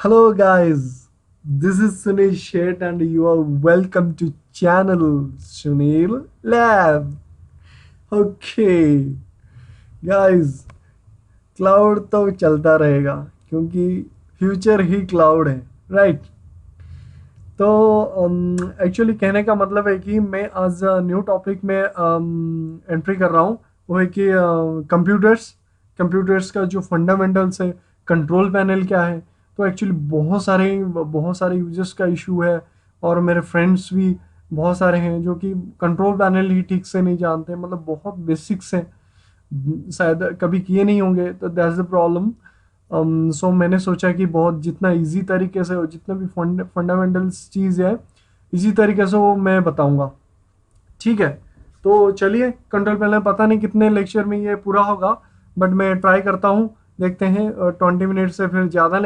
Hello guys, this is Sunil Shet and you are welcome to channel Sunil Lab. Okay, guys, cloud तो चलता रहेगा क्योंकि future ही cloud है, right? तो actually कहने का मतलब है कि मैं आज न्यू टॉपिक में एंट्री कर रहा हूँ। वो है कि कंप्यूटर्स कंप्यूटर्स का जो फंडामेंटल्स है, कंट्रोल पैनल क्या है। तो एक्चुअली बहुत सारे यूजर्स का इशू है और मेरे फ्रेंड्स भी बहुत सारे हैं जो कि कंट्रोल पैनल ही ठीक से नहीं जानते, मतलब बहुत बेसिक्स हैं, शायद कभी किए नहीं होंगे। तो दैट्स द प्रॉब्लम। सो मैंने सोचा कि बहुत जितना इजी तरीके से, जितना भी फंडामेंटल्स चीज़ है, इसी तरीके से वो मैं बताऊंगा। ठीक है, तो चलिए। कंट्रोल पैनल पता नहीं कितने लेक्चर में ये पूरा होगा, बट मैं ट्राई करता हूँ। देखते हैं, 20 मिनट से फिर ज़्यादा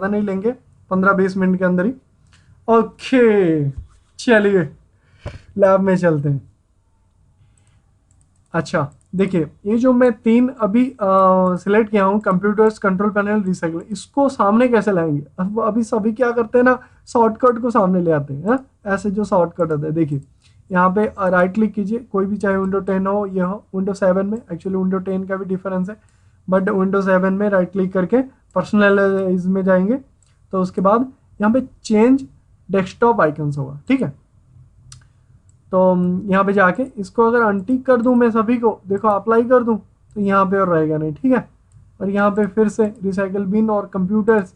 नहीं लेंगे, 15-20 मिनट के अंदर ही। ओके, चलिए लैब में चलते हैं। अच्छा, देखिए, ये जो मैं तीन अभी सिलेक्ट किया हूँ, कंप्यूटर्स, कंट्रोल पैनल, रिसाइकल, इसको सामने कैसे लाएंगे? अब अभी सभी क्या करते हैं ना, शॉर्टकट को सामने ले आते हैं। ऐसे जो शॉर्टकट होता है, देखिए यहाँ पे राइट क्लिक कीजिए, कोई भी, चाहे विंडो 10 हो, ये हो विंडो 7 में। एक्चुअली विंडो 10 का भी डिफरेंस है, बट विंडो 7 में राइट क्लिक करके पर्सनलाइज में जाएंगे। तो उसके बाद यहाँ पे चेंज डेस्कटॉप आइकन्स होगा, ठीक है। तो यहाँ पे जाके इसको अगर अनटिक कर दूं मैं सभी को, देखो अप्लाई कर दूं, तो यहाँ पे और रहेगा नहीं, ठीक है। और यहाँ पे फिर से रिसाइकल बिन और कंप्यूटर्स,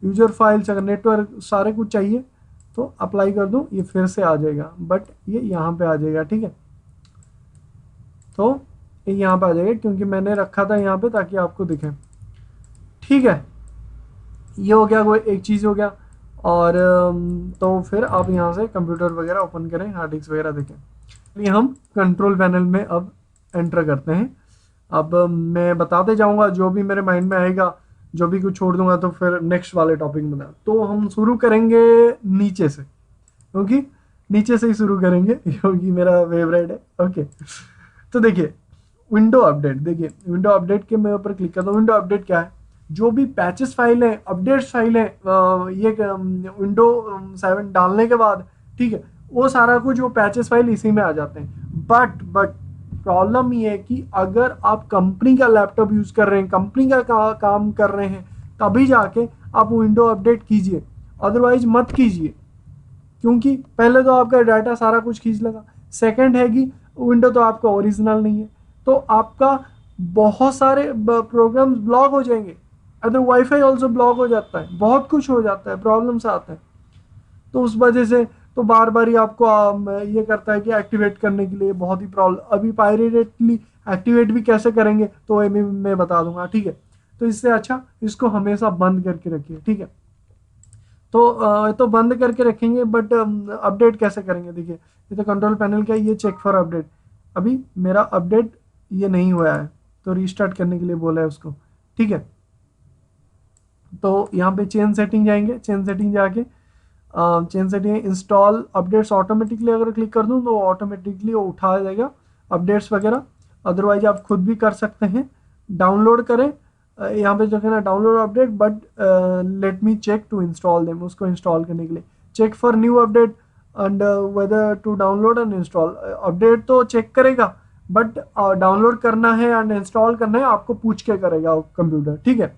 यूजर फाइल्स, अगर नेटवर्क सारे कुछ चाहिए तो अप्लाई कर दूं, ये फिर से आ जाएगा, बट ये यहाँ पे आ जाएगा, ठीक है। तो ये यहाँ पे आ जाएगा क्योंकि मैंने रखा था यहाँ पे ताकि आपको दिखे, ठीक है। ये हो गया, कोई एक चीज़ हो गया। और तो फिर आप यहाँ से कंप्यूटर वगैरह ओपन करें, हार्ड डिस्क वगैरह देखें। चलिए हम कंट्रोल पैनल में अब एंटर करते हैं। अब मैं बताते जाऊंगा जो भी मेरे माइंड में आएगा, जो भी कुछ छोड़ दूंगा तो फिर नेक्स्ट वाले टॉपिक में बता। तो हम शुरू करेंगे नीचे से, क्योंकि नीचे से ही शुरू करेंगे क्योंकि मेरा फेवरेट है। ओके, तो देखिए विंडो अपडेट। देखिए विंडो अपडेट के मैं ऊपर क्लिक करता हूँ। विंडो अपडेट क्या है? जो भी पैचेस फाइल है, अपडेट्स फाइल है, ये विंडो 7 डालने के बाद, ठीक है, वो सारा कुछ वो पैचेस फाइल इसी में आ जाते हैं। बट प्रॉब्लम ये है कि अगर आप कंपनी का लैपटॉप यूज कर रहे हैं, कंपनी का काम कर रहे हैं, तभी जाके आप विंडो अपडेट कीजिए, अदरवाइज मत कीजिए, क्योंकि पहले तो आपका डाटा सारा कुछ खींच लेगा। सेकंड है कि विंडो तो आपका ओरिजिनल नहीं है, तो आपका बहुत सारे प्रोग्राम्स ब्लॉक हो जाएंगे। अदर वाईफाई ऑल्सो ब्लॉक हो जाता है, बहुत कुछ हो जाता है, प्रॉब्लम्स आता है। तो उस वजह से तो बार बार ही आपको ये करता है कि एक्टिवेट करने के लिए बहुत ही प्रॉब्लम। अभी पायरेटली एक्टिवेट भी कैसे करेंगे तो ये मैं बता दूंगा, ठीक है। तो इससे अच्छा इसको हमेशा बंद करके रखिए, ठीक है। तो बंद करके रखेंगे, बट अपडेट कैसे करेंगे? देखिए ये तो कंट्रोल पैनल का, ये चेक फॉर अपडेट। अभी मेरा अपडेट ये नहीं हुआ है, तो रीस्टार्ट करने के लिए बोला है उसको, ठीक है। तो यहाँ पे चेंज सेटिंग जाएंगे, चेंज सेटिंग जाके change setting install updates automatically अगर क्लिक कर दूँ तो ऑटोमेटिकली वो उठा जाएगा अपडेट्स वगैरह। अदरवाइज आप खुद भी कर सकते हैं, डाउनलोड करें। यहाँ पे जो है ना, download update, but let me check to install them. उसको इंस्टॉल करने के लिए check for new update and whether to download and install. Update तो चेक करेगा, बट डाउनलोड करना है एंड इंस्टॉल करना है आपको पूछ के करेगा कंप्यूटर, ठीक है।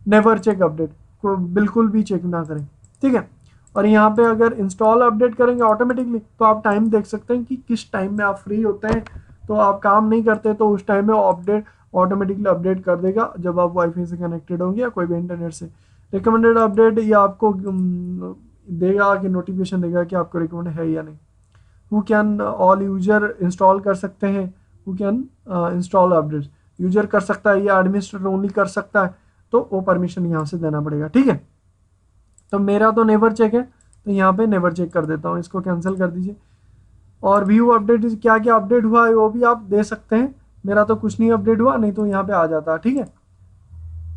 नेवर चेक अपडेट को बिल्कुल भी चेक ना करें, ठीक है। और यहाँ पे अगर इंस्टॉल अपडेट करेंगे ऑटोमेटिकली, तो आप टाइम देख सकते हैं कि किस टाइम में आप फ्री होते हैं। तो आप काम नहीं करते तो उस टाइम में अपडेट ऑटोमेटिकली अपडेट कर देगा, जब आप वाईफाई से कनेक्टेड होंगे या कोई भी इंटरनेट से। रिकमेंडेड अपडेट ये आपको देगा कि नोटिफिकेशन देगा कि आपको रिकमेंड है या नहीं। Who can all user install कर सकते हैं, who can install update, user कर सकता है या एडमिनिस्ट्रेटर ओनली कर सकता है, तो वो परमिशन यहाँ से देना पड़ेगा, ठीक है। तो मेरा तो नेवर चेक है, तो यहाँ पे नेवर चेक कर देता हूँ, इसको कैंसिल कर दीजिए। और व्यू अपडेट, क्या क्या अपडेट हुआ है वो भी आप दे सकते हैं। मेरा तो कुछ नहीं अपडेट हुआ, नहीं तो यहाँ पे आ जाता है, ठीक है।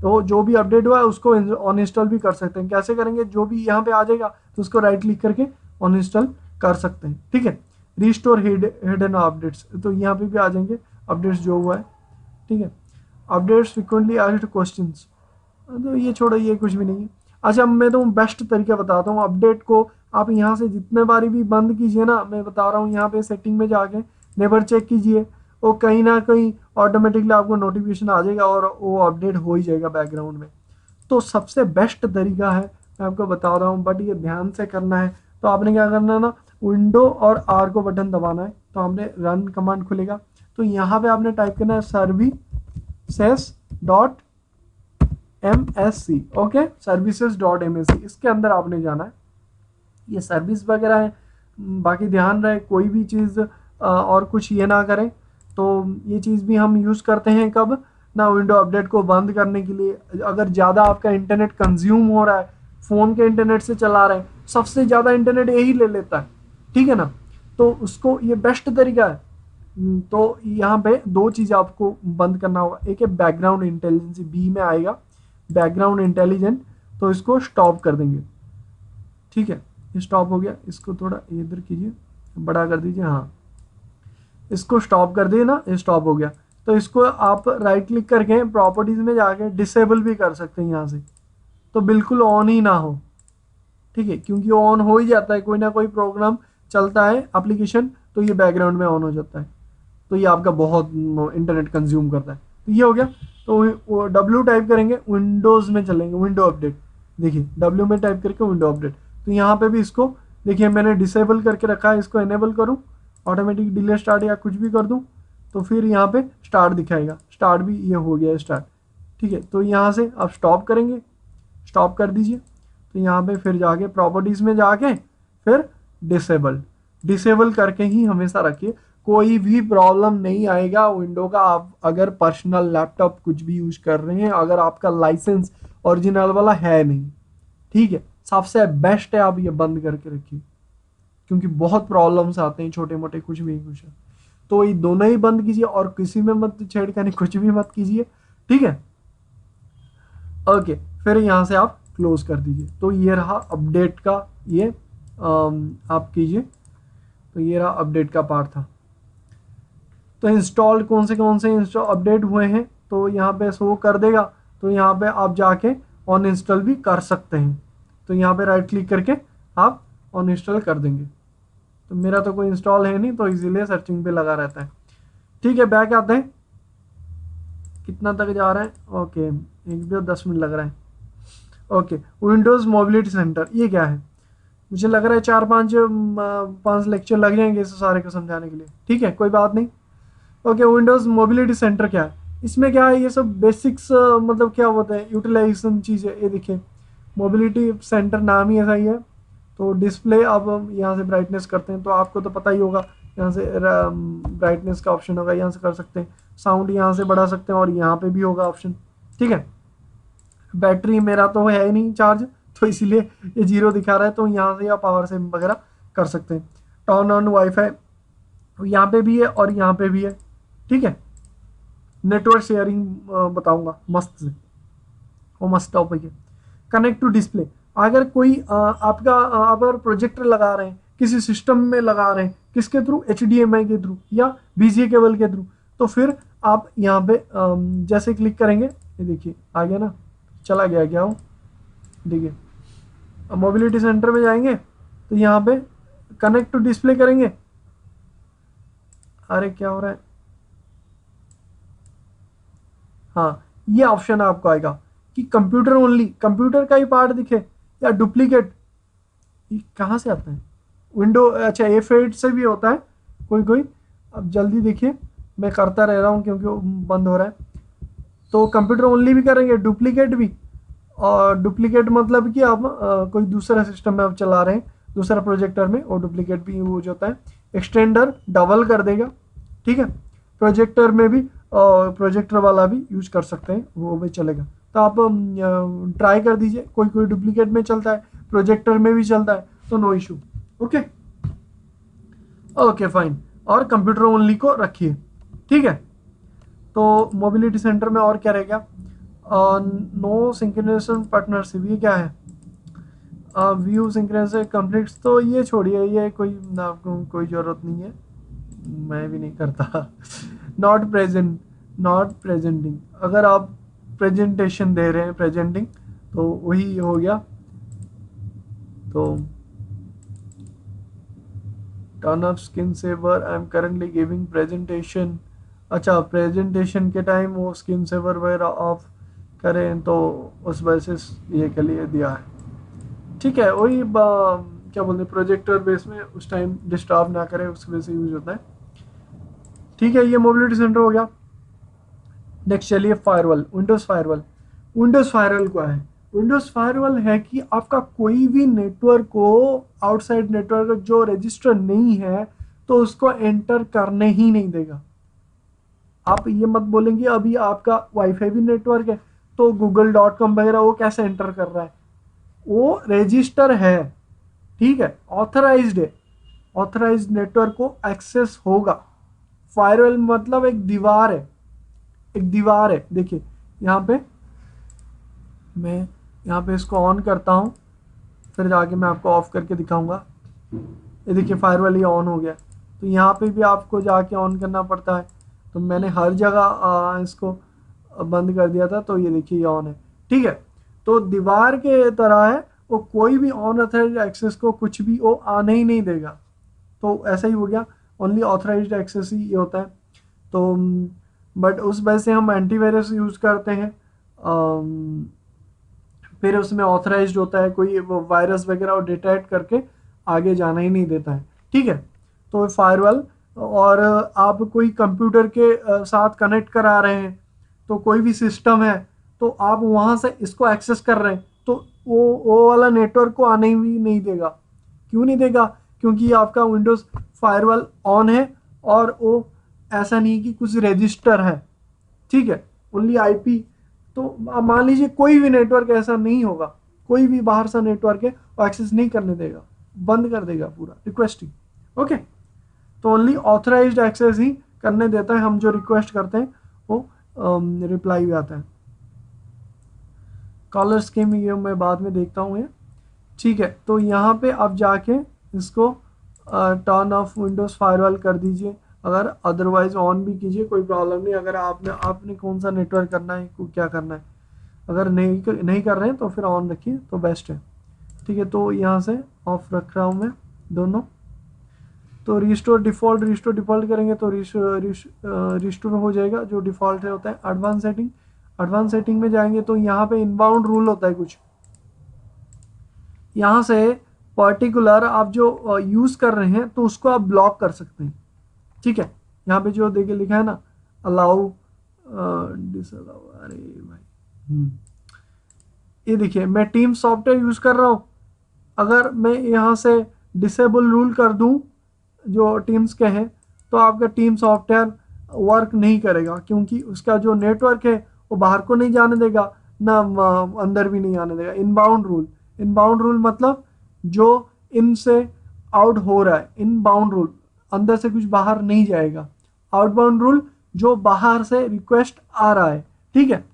तो जो भी अपडेट हुआ है उसको ऑन इंस्टॉल भी कर सकते हैं। कैसे करेंगे? जो भी यहाँ पे आ जाएगा तो उसको राइट क्लिक करके ऑन इंस्टॉल कर सकते हैं, ठीक है। रिस्टोर हिडन अपडेट्स, तो यहाँ पे भी आ जाएंगे अपडेट्स जो हुआ है, ठीक है। अपडेट्स फ्रिक्वेंटली आस्क्ड क्वेश्चंस, तो ये छोड़ो, ये कुछ भी नहीं है। अच्छा, अब मैं तो बेस्ट तरीका बताता हूँ अपडेट को। आप यहाँ से जितने बारी भी बंद कीजिए ना, मैं बता रहा हूँ, यहाँ पे सेटिंग में जाके नेबर चेक कीजिए, वो कहीं ना कहीं ऑटोमेटिकली आपको नोटिफिकेशन आ जाएगा और वो अपडेट हो ही जाएगा बैकग्राउंड में। तो सबसे बेस्ट तरीका है, मैं आपको बता रहा हूँ, बट ये ध्यान से करना है। तो आपने क्या करना है ना, विंडो और आर को बटन दबाना है, तो आपने रन कमांड खुलेगा, तो यहाँ पे आपने टाइप करना है services.msc। ओके, services.msc, इसके अंदर आपने जाना है। ये सर्विस वगैरह है, बाकी ध्यान रहे कोई भी चीज़ और कुछ ये ना करें। तो ये चीज़ भी हम यूज़ करते हैं कब ना, विंडो अपडेट को बंद करने के लिए। अगर ज़्यादा आपका इंटरनेट कंज्यूम हो रहा है, फ़ोन के इंटरनेट से चला रहे हैं, सबसे ज़्यादा इंटरनेट यही ले लेता है, ठीक है ना, तो उसको ये बेस्ट तरीका है। तो यहाँ पे दो चीज़ आपको बंद करना होगा, एक है बैकग्राउंड इंटेलिजेंस, बी में आएगा बैकग्राउंड इंटेलिजेंट, तो इसको स्टॉप कर देंगे, ठीक है। ये स्टॉप हो गया, इसको थोड़ा इधर कीजिए, बड़ा कर दीजिए, हाँ, इसको स्टॉप कर दिए ना, ये स्टॉप हो गया। तो इसको आप राइट क्लिक करके प्रॉपर्टीज में जाके डिसेबल भी कर सकते हैं यहाँ से, तो बिल्कुल ऑन ही ना हो, ठीक है, क्योंकि ऑन हो ही जाता है, कोई ना कोई प्रोग्राम चलता है एप्लीकेशन, तो ये बैकग्राउंड में ऑन हो जाता है, तो ये आपका बहुत इंटरनेट कंज्यूम करता है। तो ये हो गया। तो डब्ल्यू टाइप करेंगे, विंडोज़ में चलेंगे, विंडो अपडेट, देखिए डब्ल्यू में टाइप करके विंडो अपडेट, तो यहाँ पे भी इसको देखिए मैंने डिसेबल करके रखा है, इसको इनेबल करूँ, ऑटोमेटिक डिले स्टार्ट या कुछ भी कर दूँ, तो फिर यहाँ पे स्टार्ट दिखाएगा, स्टार्ट भी ये हो गया स्टार्ट, ठीक है। तो यहाँ से आप स्टॉप करेंगे, स्टॉप कर दीजिए, तो यहाँ पे फिर जाके प्रॉपर्टीज़ में जाके फिर डिसेबल, डिसेबल करके ही हमेशा रखिए, कोई भी प्रॉब्लम नहीं आएगा विंडो का। आप अगर पर्सनल लैपटॉप कुछ भी यूज कर रहे हैं, अगर आपका लाइसेंस ओरिजिनल वाला है नहीं, ठीक है, सबसे बेस्ट है आप ये बंद करके रखिए, क्योंकि बहुत प्रॉब्लम्स आते हैं छोटे मोटे कुछ भी कुछ। तो ये दोनों ही बंद कीजिए और किसी में मत छेड़खानी, कुछ भी मत कीजिए, ठीक है। ओके, फिर यहाँ से आप क्लोज कर दीजिए। तो ये रहा अपडेट का, ये आप कीजिए, तो ये रहा अपडेट का पार्ट था। तो इंस्टॉल कौन से इंस्टॉल अपडेट हुए हैं, तो यहाँ पे शो कर देगा, तो यहाँ पे आप जाके ऑन इंस्टॉल भी कर सकते हैं। तो यहाँ पे राइट क्लिक करके आप ऑन इंस्टॉल कर देंगे। तो मेरा तो कोई इंस्टॉल है नहीं, तो इजीलिए सर्चिंग पे लगा रहता है, ठीक है। बैक आते हैं, कितना तक जा रहा है, ओके, 1 10 मिनट लग रहा है। ओके, विंडोज़ मोबिलिटी सेंटर, ये क्या है, मुझे लग रहा है 4 5 लेक्चर लग जाएंगे इस सारे को समझाने के लिए, ठीक है, कोई बात नहीं। ओके, विंडोज़ मोबिलिटी सेंटर क्या है, इसमें क्या है, ये सब बेसिक्स मतलब क्या होता है, यूटिलाइजेशन चीज़ है। ये देखिए मोबिलिटी सेंटर नाम ही ऐसा ही है। तो डिस्प्ले, अब हम यहाँ से ब्राइटनेस करते हैं, तो आपको तो पता ही होगा, यहाँ से ब्राइटनेस का ऑप्शन होगा, यहाँ से कर सकते हैं, साउंड यहाँ से बढ़ा सकते हैं, और यहाँ पे भी होगा ऑप्शन, ठीक है। बैटरी मेरा तो है ही नहीं चार्ज, तो इसीलिए ये 0 दिखा रहा है, तो यहाँ से या पावर से वगैरह कर सकते हैं। टर्न ऑन वाईफाई यहाँ पे भी है और यहाँ पे भी है, ठीक है। नेटवर्क शेयरिंग बताऊंगा मस्त से, वो मस्त टॉपिक है। कनेक्ट टू डिस्प्ले, अगर कोई आपका अगर प्रोजेक्टर लगा रहे हैं, किसी सिस्टम में लगा रहे हैं, किसके थ्रू, HDMI के थ्रू या VGA केबल के थ्रू, तो फिर आप यहाँ पे जैसे क्लिक करेंगे, ये देखिए आ गया ना, चला गया क्या वो, देखिए अब मोबिलिटी सेंटर में जाएंगे, तो यहाँ पे कनेक्ट टू डिस्प्ले करेंगे, अरे क्या हो रहा है, हाँ, ये ऑप्शन आपको आएगा कि कंप्यूटर ओनली, कंप्यूटर का ही पार्ट दिखे या डुप्लीकेट, ये कहाँ से आता है, विंडो, अच्छा F8 से भी होता है कोई कोई। अब जल्दी देखिए, मैं करता रह रहा हूँ क्योंकि वो बंद हो रहा है। तो कंप्यूटर ओनली भी करेंगे, डुप्लीकेट भी, और डुप्लीकेट मतलब कि आप कोई दूसरा सिस्टम में आप चला रहे हैं, दूसरा प्रोजेक्टर में, और डुप्लीकेट भी यूज होता है। एक्सटेंडर डबल कर देगा, ठीक है, प्रोजेक्टर में भी, प्रोजेक्टर वाला भी यूज कर सकते हैं, वो भी चलेगा। तो आप ट्राई कर दीजिए, कोई कोई डुप्लीकेट में चलता है, प्रोजेक्टर में भी चलता है, तो no issue. Okay okay fine, और कंप्यूटर ओनली को रखिए, ठीक है। तो मोबिलिटी सेंटर में और क्या रहेगा, नो सिंक्रोनाइजेशन पार्टनरशिप, ये क्या है, व्यू सिंक्रोनाइजेशन कंप्लीट्स, तो ये छोड़िए, ये कोई आपको कोई ज़रूरत नहीं है, मैं भी नहीं करता। नॉट प्रेजेंट, नॉट प्रेजेंटिंग, अगर आप प्रेजेंटेशन दे रहे हैं, प्रेजेंटिंग, तो वही हो गया, तो turn off screen saver, I am currently giving presentation. अच्छा, प्रेजेंटेशन के टाइम वो स्क्रीन सेवर वगैरह ऑफ करें, तो उस वजह से ये के लिए दिया है। ठीक है, वही क्या बोलते हैं, प्रोजेक्टर बेस में उस टाइम डिस्टर्ब ना करे, उसकी वजह से यूज होता है। ठीक है, ये मोबिलिटी सेंटर हो गया। नेक्स्ट चलिए firewall, Windows firewall. Windows firewall क्या है? विंडोज फायरवॉल है कि आपका कोई भी नेटवर्क को, आउटसाइड नेटवर्क जो रजिस्टर नहीं है तो उसको एंटर करने ही नहीं देगा। आप ये मत बोलेंगे अभी आपका वाईफाई भी नेटवर्क है तो google.com वगैरह वो कैसे एंटर कर रहा है, वो रजिस्टर है, ठीक है, ऑथराइज्ड है, ऑथराइज्ड नेटवर्क को एक्सेस होगा। फायरवॉल मतलब एक दीवार है, एक दीवार है। देखिए यहाँ पे मैं यहाँ पे इसको ऑन करता हूँ, फिर जाके मैं आपको ऑफ करके दिखाऊंगा। ये देखिए फायरवॉल ये ऑन हो गया। तो यहाँ पे भी आपको जाके ऑन करना पड़ता है, तो मैंने हर जगह इसको बंद कर दिया था, तो ये देखिए ये ऑन है। ठीक है, तो दीवार के तरह है, वो कोई भी ऑन ऑथराइज्ड एक्सेस को कुछ भी वो आने ही नहीं देगा। तो ऐसा ही हो गया, ओनली ऑथराइज्ड एक्सेस ही ये होता है। तो बट उस वजह से हम एंटीवायरस यूज़ करते हैं, फिर उसमें ऑथराइज्ड होता है, कोई वायरस वगैरह डिटेक्ट करके आगे जाना ही नहीं देता है। ठीक है, तो फायरवॉल, और आप कोई कंप्यूटर के साथ कनेक्ट करा रहे हैं, तो कोई भी सिस्टम है तो आप वहाँ से इसको एक्सेस कर रहे हैं, तो वो वाला नेटवर्क को आने ही नहीं देगा। क्यों नहीं देगा? क्योंकि आपका विंडोज़ फायरवॉल ऑन है, और वो ऐसा नहीं कि कुछ रजिस्टर है, ठीक है, ओनली आईपी। तो अब मान लीजिए कोई भी नेटवर्क ऐसा नहीं होगा, कोई भी बाहर सा नेटवर्क है वो एक्सेस नहीं करने देगा, बंद कर देगा पूरा रिक्वेस्टिंग। ओके, तो ओनली ऑथराइज्ड एक्सेस ही करने देता है, हम जो रिक्वेस्ट करते हैं वो रिप्लाई भी आता है। कॉलर स्कीम ये मैं बाद में देखता हूँ ये। ठीक है, तो यहाँ पे आप जाके इसको टर्न ऑफ विंडोज़ फायरवॉल कर दीजिए, अगर अदरवाइज ऑन भी कीजिए, कोई प्रॉब्लम नहीं। अगर आपने कौन सा नेटवर्क करना है, क्या करना है, अगर नहीं कर रहे हैं तो फिर ऑन रखिए तो बेस्ट है। ठीक है, तो यहाँ से ऑफ रख रहा हूँ मैं दोनों। तो रिस्टोर डिफ़ॉल्ट करेंगे तो रिस्टोर हो जाएगा, जो डिफ़ॉल्ट है होता है। एडवांस सेटिंग में जाएंगे तो यहाँ पे इनबाउंड रूल होता है कुछ, यहाँ से पर्टिकुलर आप जो यूज़ कर रहे हैं तो उसको आप ब्लॉक कर सकते हैं। ठीक है, यहाँ पे जो देखिए लिखा है ना, अलाउ डिसअलाउ, अरे भाई ये देखिए मैं टीम सॉफ्टवेयर यूज़ कर रहा हूँ, अगर मैं यहाँ से डिसेबल रूल कर दूँ जो टीम्स के हैं, तो आपका टीम सॉफ्टवेयर वर्क नहीं करेगा, क्योंकि उसका जो नेटवर्क है वो बाहर को नहीं जाने देगा, ना अंदर भी नहीं आने देगा। इनबाउंड रूल मतलब जो इनसे आउट हो रहा है, इनबाउंड रूल अंदर से कुछ बाहर नहीं जाएगा, आउटबाउंड रूल जो बाहर से रिक्वेस्ट आ रहा है। ठीक है,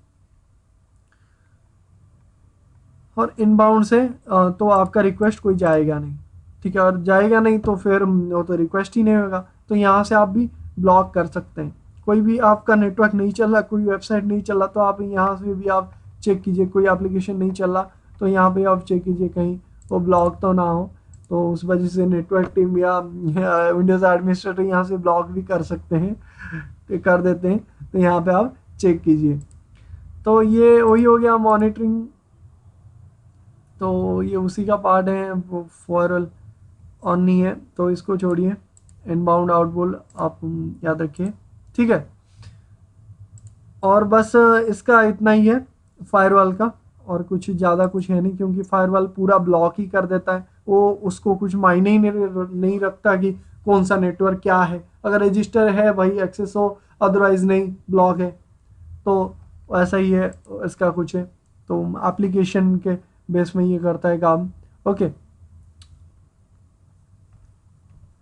और इनबाउंड से तो आपका रिक्वेस्ट कोई जाएगा नहीं। ठीक है, और जाएगा नहीं तो फिर वो तो रिक्वेस्ट ही नहीं होगा। तो यहाँ से आप भी ब्लॉक कर सकते हैं। कोई भी आपका नेटवर्क नहीं चल रहा, कोई वेबसाइट नहीं चल रहा, तो आप यहाँ से भी आप चेक कीजिए, कोई एप्लीकेशन नहीं चल रहा तो यहाँ पे आप चेक कीजिए कहीं वो ब्लॉक तो ना हो। तो उस वजह से नेटवर्क टीम या विंडोज़ एडमिनिस्ट्रेटर यहाँ से ब्लॉक भी कर सकते हैं, तो कर देते हैं। तो यहाँ पे आप चेक कीजिए। तो ये वही हो गया मॉनिटरिंग, तो ये उसी का पार्ट है। वो फायरवॉल ऑन नहीं है तो इसको छोड़िए, इनबाउंड आउटबाउंड आप याद रखिए। ठीक है, और बस इसका इतना ही है फायरवॉल का, और कुछ ज़्यादा कुछ है नहीं, क्योंकि फायरवॉल पूरा ब्लॉक ही कर देता है। वो उसको कुछ मायने ही नहीं रखता कि कौन सा नेटवर्क क्या है, अगर रजिस्टर है भाई एक्सेस हो, अदरवाइज नहीं, ब्लॉक है। तो ऐसा ही है इसका कुछ है, तो एप्लीकेशन के बेस में ये करता है काम। ओके,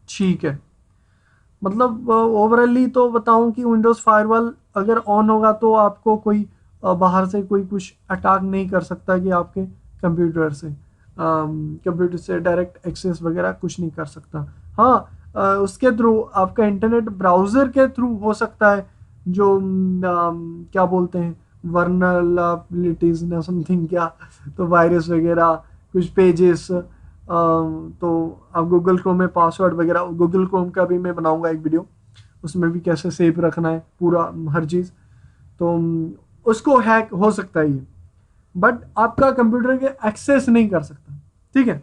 ठीक है, मतलब ओवरऑली तो बताऊं कि विंडोज़ फायरवॉल अगर ऑन होगा तो आपको कोई बाहर से कोई कुछ अटैक नहीं कर सकता कि आपके कंप्यूटर से डायरेक्ट एक्सेस वगैरह कुछ नहीं कर सकता। हाँ, उसके थ्रू आपका इंटरनेट ब्राउज़र के थ्रू हो सकता है, जो क्या बोलते हैं वर्नरबिलिटीज़ ना समथिंग क्या, तो वायरस वगैरह कुछ पेजेस तो आप गूगल क्रोम में पासवर्ड वगैरह, गूगल क्रोम का भी मैं बनाऊंगा एक वीडियो, उसमें भी कैसे सेव रखना है पूरा हर चीज़। तो उसको हैक हो सकता है ये, बट आपका कंप्यूटर के एक्सेस नहीं कर सकता। ठीक है,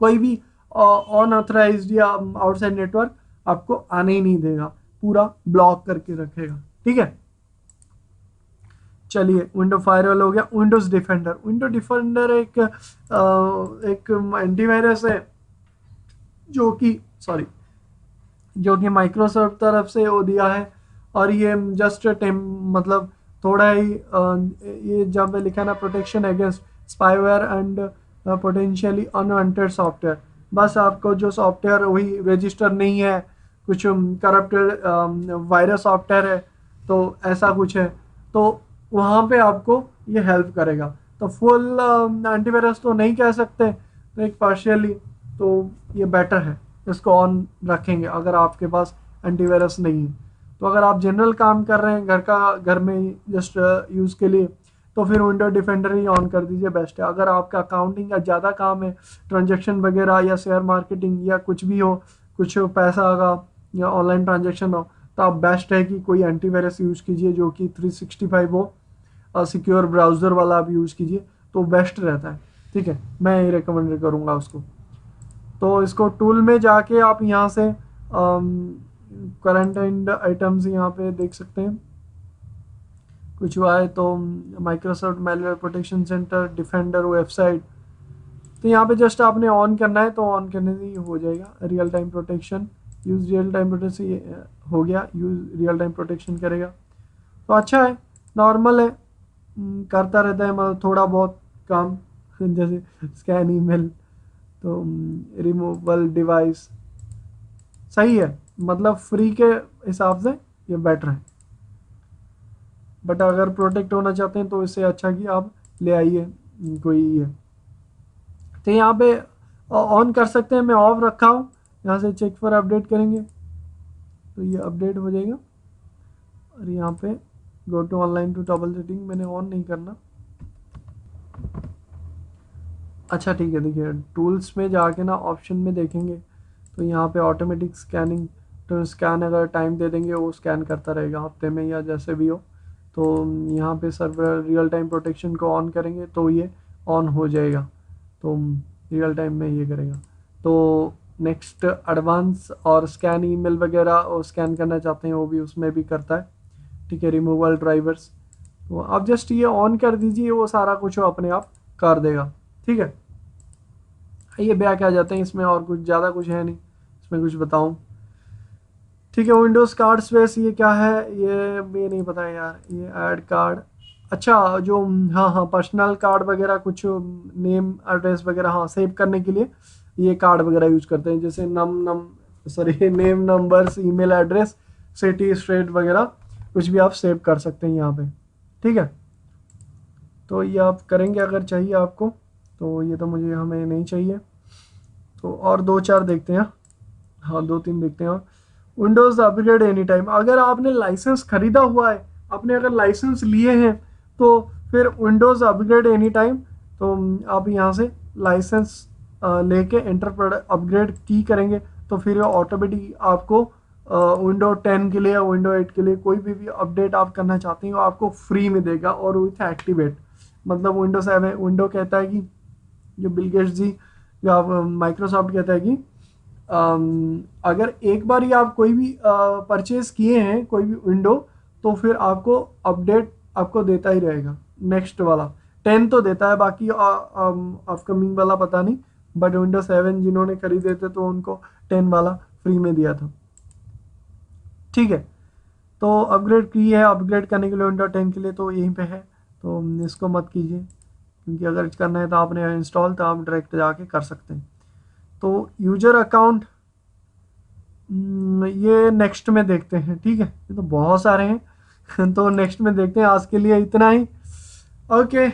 कोई भी अनऑथराइज्ड या आउटसाइड नेटवर्क आपको आने ही नहीं देगा, पूरा ब्लॉक करके रखेगा। ठीक है, चलिए विंडो फायरवॉल हो गया। विंडोज डिफेंडर, विंडो डिफेंडर एक एंटीवायरस है जो कि सॉरी जो कि माइक्रोसॉफ्ट तरफ से वो दिया है, और ये जस्ट मतलब थोड़ा ही ये जब लिखा ना, protection against spyware and potentially unwanted software, बस आपको जो सॉफ्टवेयर वही रजिस्टर नहीं है, कुछ करप्टेड वायरस सॉफ्टवेयर है, तो ऐसा कुछ है, तो वहाँ पे आपको ये हेल्प करेगा। तो फुल एंटीवायरस तो नहीं कह सकते, तो एक पार्शियली, तो ये बेटर है, इसको ऑन रखेंगे अगर आपके पास एंटीवायरस नहीं है। तो अगर आप जनरल काम कर रहे हैं घर में जस्ट यूज़ के लिए, तो फिर विंडो डिफेंडर ही ऑन कर दीजिए, बेस्ट है। अगर आपका अकाउंटिंग का ज़्यादा काम है, ट्रांजेक्शन वगैरह या शेयर मार्केटिंग या कुछ भी हो, कुछ पैसा का या ऑनलाइन ट्रांजेक्शन हो, तो आप बेस्ट है कि कोई एंटीवायरस यूज़ कीजिए जो कि 365 हो, और सिक्योर ब्राउज़र वाला आप यूज़ कीजिए, तो बेस्ट रहता है। ठीक है, मैं ये रिकमेंड करूँगा उसको। तो इसको टूल में जाके आप यहाँ से करंट एंड आइटम्स यहाँ पे देख सकते हैं, कुछ हुआ है तो Microsoft malware protection centre defender website, तो यहाँ पे जस्ट आपने ऑन करना है, तो ऑन करने से ही हो जाएगा। Real time protection, use real time protection, ये हो गया, यूज रियल टाइम प्रोटेक्शन करेगा, तो अच्छा है, नॉर्मल है, करता रहता है मतलब थोड़ा बहुत काम जैसे स्कैन ईमेल, तो रिमूवल डिवाइस सही है, मतलब फ्री के हिसाब से ये बेटर है, बट अगर प्रोटेक्ट होना चाहते हैं तो इससे अच्छा कि आप ले आइए कोई ये। तो यहाँ पे ऑन कर सकते हैं, मैं ऑफ रखा हूँ, यहाँ से चेक फॉर अपडेट करेंगे तो ये अपडेट हो जाएगा, और यहाँ पे go to online to toggle setting मैंने ऑन नहीं करना। अच्छा ठीक है, देखिए टूल्स में जाके ना ऑप्शन में देखेंगे, तो यहाँ पे ऑटोमेटिक स्कैनिंग, तो स्कैन अगर टाइम दे देंगे वो स्कैन करता रहेगा हफ्ते में या जैसे भी हो। तो यहाँ पे सर्वर रियल टाइम प्रोटेक्शन को ऑन करेंगे तो ये ऑन हो जाएगा, तो रियल टाइम में ये करेगा। तो नेक्स्ट एडवांस और स्कैन ईमेल वगैरह और स्कैन करना चाहते हैं वो भी उसमें भी करता है। ठीक है, रिमूवल ड्राइवर्स, तो आप जस्ट ये ऑन कर दीजिए, वो सारा कुछ वो अपने आप कर देगा। ठीक है, ये बैक आ जाते हैं, इसमें और कुछ ज़्यादा कुछ है नहीं इसमें कुछ बताऊं। ठीक है, विंडोज़ कार्ड स्पेस ये क्या है, ये नहीं पता है यार, ये ऐड कार्ड, अच्छा जो हाँ हाँ पर्सनल कार्ड वगैरह कुछ नेम एड्रेस वगैरह हाँ सेव करने के लिए ये कार्ड वगैरह यूज करते हैं, जैसे sorry name, numbers, email address, city, state वगैरह कुछ भी आप सेव कर सकते हैं यहाँ पे। ठीक है, तो ये आप करेंगे अगर चाहिए आपको, तो ये तो मुझे हमें नहीं चाहिए, तो और दो चार देखते हैं, हाँ दो तीन देखते हैं। विंडोज़ अपग्रेड एनी टाइम, अगर आपने लाइसेंस खरीदा हुआ है, आपने अगर लाइसेंस लिए हैं, तो फिर विंडोज़ अपग्रेड एनी टाइम, तो आप यहाँ से लाइसेंस लेके एंटर अपग्रेड की करेंगे, तो फिर ऑटोमेटिक आपको विंडो 10 के लिए या विंडो 8 के लिए कोई भी अपडेट आप करना चाहते हैं वो आपको फ्री में देगा और विथ एक्टिवेट। मतलब विंडो 7 विंडो कहता है कि जो बिल गेट्स जी या माइक्रोसॉफ्ट कहता है कि अगर एक बार ही आप कोई भी परचेज किए हैं कोई भी विंडो, तो फिर आपको अपडेट आपको देता ही रहेगा। नेक्स्ट वाला 10 तो देता है, बाकी अपकमिंग वाला पता नहीं, बट विंडो 7 जिन्होंने खरीदे थे तो उनको 10 वाला फ्री में दिया था। ठीक है, तो अपग्रेड की है, अपग्रेड करने के लिए विंडो 10 के लिए तो यहीं पे है, तो इसको मत कीजिए, क्योंकि अगर करना है तो आपने इंस्टॉल तो आप डायरेक्ट जाके कर सकते हैं। तो यूजर अकाउंट ये नेक्स्ट में देखते हैं। ठीक है, ये तो बहुत सारे हैं तो नेक्स्ट में देखते हैं, आज के लिए इतना ही। Okay,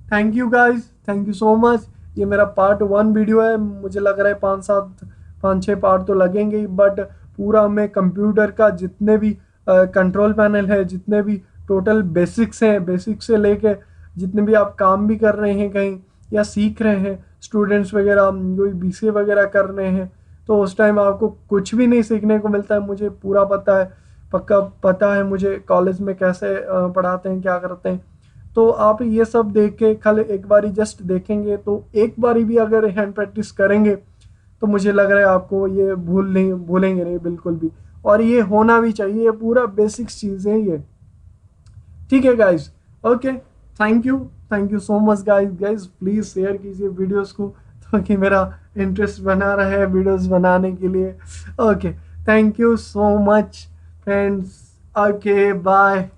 thank you guys, thank you so much. ये मेरा पार्ट 1 वीडियो है, मुझे लग रहा है 5-6 पार्ट तो लगेंगे ही, बट पूरा मैं कंप्यूटर का जितने भी कंट्रोल पैनल है, जितने भी टोटल बेसिक्स हैं, बेसिक्स से लेके जितने भी आप काम भी कर रहे हैं कहीं या सीख रहे हैं, स्टूडेंट्स वगैरह कोई बीसीए वगैरह कर रहे हैं, तो उस टाइम आपको कुछ भी नहीं सीखने को मिलता है, मुझे पूरा पता है, पक्का पता है मुझे कॉलेज में कैसे पढ़ाते हैं, क्या करते हैं। तो आप ये सब देख के कल एक बारी जस्ट देखेंगे, तो एक बारी भी अगर हैंड प्रैक्टिस करेंगे तो मुझे लग रहा है आपको ये भूलेंगे नहीं बिल्कुल भी। और ये होना भी चाहिए, ये पूरा बेसिक्स चीज़ है ये। ठीक है guys, okay, thank you so much guys. Guys please share कीजिए वीडियोस को, ताकि मेरा इंटरेस्ट बना रहे वीडियोस बनाने के लिए। Okay, thank you so much friends, okay bye.